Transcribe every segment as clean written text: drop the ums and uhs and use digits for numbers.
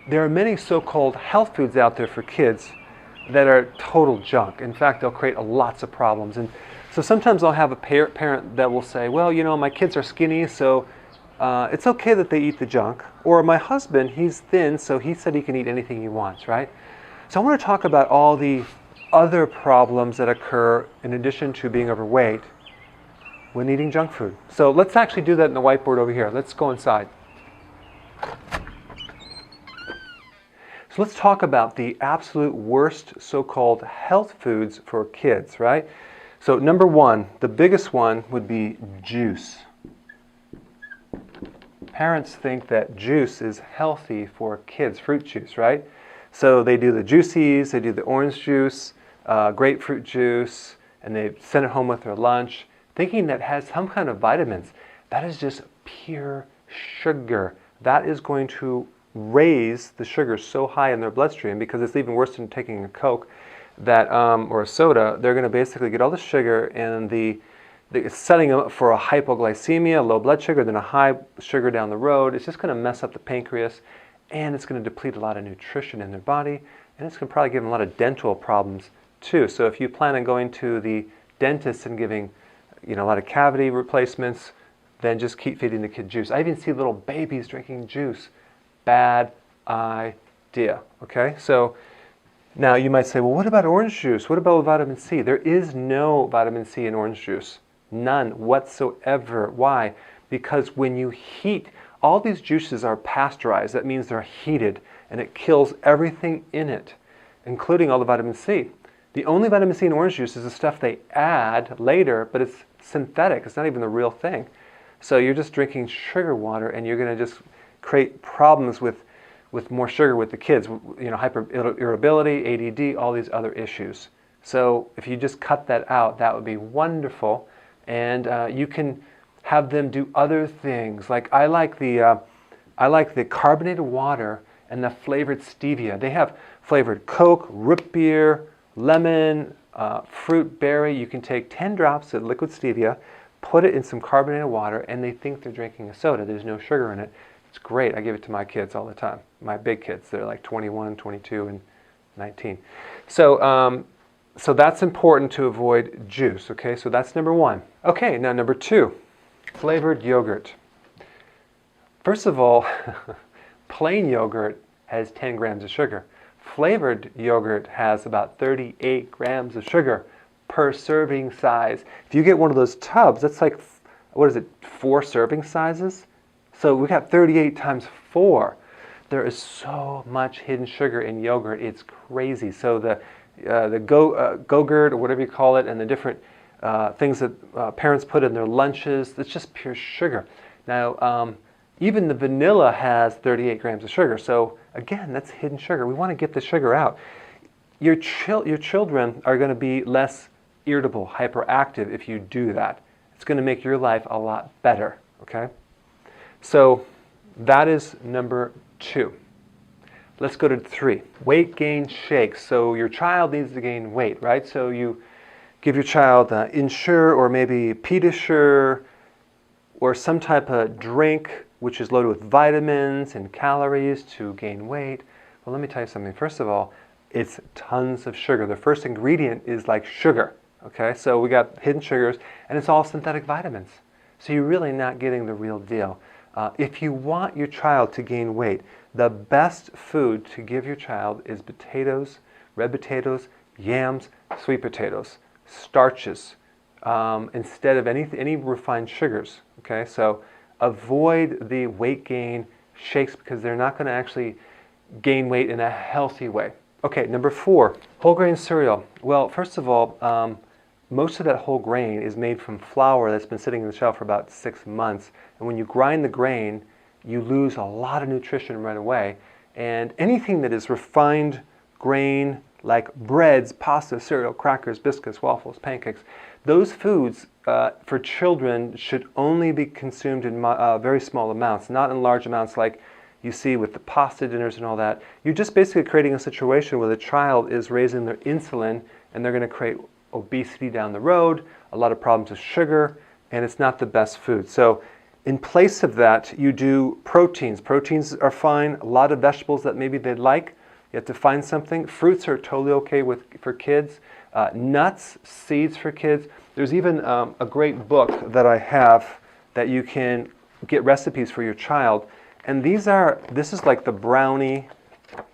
there are many so-called health foods out there for kids that are total junk. In fact, they'll create lots of problems. And so sometimes I'll have a parent that will say, well, you know, my kids are skinny, so it's okay that they eat the junk. Or my husband, he's thin, so he said he can eat anything he wants, right? So I want to talk about all the other problems that occur in addition to being overweight when eating junk food. So let's actually do that in the whiteboard over here. Let's go inside. So let's talk about the absolute worst so-called health foods for kids, right? So number one, the biggest one would be juice. Parents think that juice is healthy for kids, fruit juice, right? So they do the juicies, they do the orange juice, grapefruit juice, and they send it home with their lunch, thinking that has some kind of vitamins. That is just pure sugar. That is going to raise the sugar so high in their bloodstream, because it's even worse than taking a Coke that, or a soda. They're going to basically get all the sugar, and it's setting them up for a hypoglycemia, low blood sugar, then a high sugar down the road. It's just going to mess up the pancreas, and it's going to deplete a lot of nutrition in their body, and it's going to probably give them a lot of dental problems too. So if you plan on going to the dentist and giving, you know, a lot of cavity replacements, then just keep feeding the kid juice. I even see little babies drinking juice. Bad idea, okay? So now you might say, well, what about orange juice? What about vitamin C? There is no vitamin C in orange juice. None whatsoever. Why? Because when you heat, all these juices are pasteurized. That means they're heated, and it kills everything in it, including all the vitamin C. The only vitamin C in orange juice is the stuff they add later, but it's synthetic. It's not even the real thing. So you're just drinking sugar water, and you're going to just create problems with more sugar with the kids. You know, hyper-irritability, ADD, all these other issues. So if you just cut that out, that would be wonderful. And you can have them do other things. Like I like the carbonated water and the flavored stevia. They have flavored Coke, root beer, lemon, fruit berry. You can take 10 drops of liquid stevia, put it in some carbonated water, and they think they're drinking a soda. There's no sugar in it. It's great. I give it to my kids all the time. My big kids. They're like 21, 22, and 19. So that's important to avoid juice. Okay, so that's number one. Okay, now number two, flavored yogurt. First of all, plain yogurt has 10 grams of sugar. Flavored yogurt has about 38 grams of sugar per serving size. If you get one of those tubs, that's like, what is it, 4 serving sizes? So we got 38 times 4. There is so much hidden sugar in yogurt. It's crazy. So the Go-Gurt, or whatever you call it, and the different things that parents put in their lunches, it's just pure sugar. Now, even the vanilla has 38 grams of sugar. So again, that's hidden sugar. We want to get the sugar out. Your children are going to be less irritable, hyperactive if you do that. It's going to make your life a lot better, okay? So that is number 2. Let's go to 3. Weight gain shakes. So your child needs to gain weight, right? So you give your child Ensure or maybe Pediasure or some type of drink which is loaded with vitamins and calories to gain weight. Well, let me tell you something. First of all, it's tons of sugar. The first ingredient is like sugar, okay? So we got hidden sugars, and it's all synthetic vitamins. So you're really not getting the real deal. If you want your child to gain weight, the best food to give your child is potatoes, red potatoes, yams, sweet potatoes, starches, instead of any refined sugars. Okay, so avoid the weight gain shakes because they're not going to actually gain weight in a healthy way. Okay, number 4, whole grain cereal. Well, first of all, most of that whole grain is made from flour that's been sitting in the shelf for about 6 months. And when you grind the grain, you lose a lot of nutrition right away. And anything that is refined grain, like breads, pasta, cereal, crackers, biscuits, waffles, pancakes, those foods for children should only be consumed in very small amounts, not in large amounts like you see with the pasta dinners and all that. You're just basically creating a situation where the child is raising their insulin, and they're going to create obesity down the road, a lot of problems with sugar, and it's not the best food. So In place of that, you do proteins. Proteins are fine. A lot of vegetables that maybe they'd like. You have to find something. Fruits are totally okay for kids. Nuts, seeds for kids. There's even a great book that I have that you can get recipes for your child. And this is like the brownie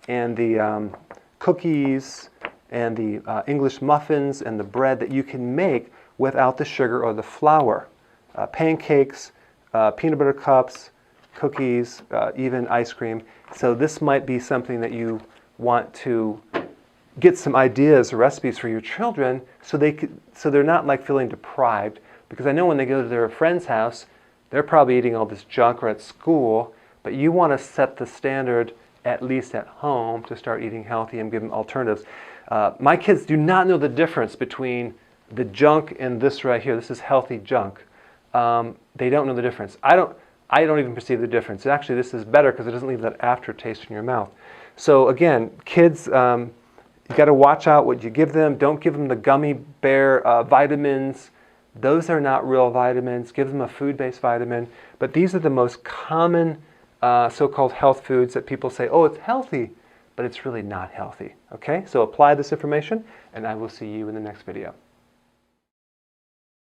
and the cookies and the English muffins and the bread that you can make without the sugar or the flour. Pancakes, peanut butter cups, cookies, even ice cream. So this might be something that you want to get some ideas or recipes for your children so they're not like feeling deprived. Because I know when they go to their friend's house, they're probably eating all this junk, or at school, but you want to set the standard at least at home to start eating healthy and give them alternatives. My kids do not know the difference between the junk and this right here. This is healthy junk. They don't know the difference. I don't even perceive the difference. Actually, this is better because it doesn't leave that aftertaste in your mouth. So again, kids, you got to watch out what you give them. Don't give them the gummy bear vitamins. Those are not real vitamins. Give them a food-based vitamin. But these are the most common so-called health foods that people say, oh, it's healthy, but it's really not healthy. Okay, so apply this information, and I will see you in the next video.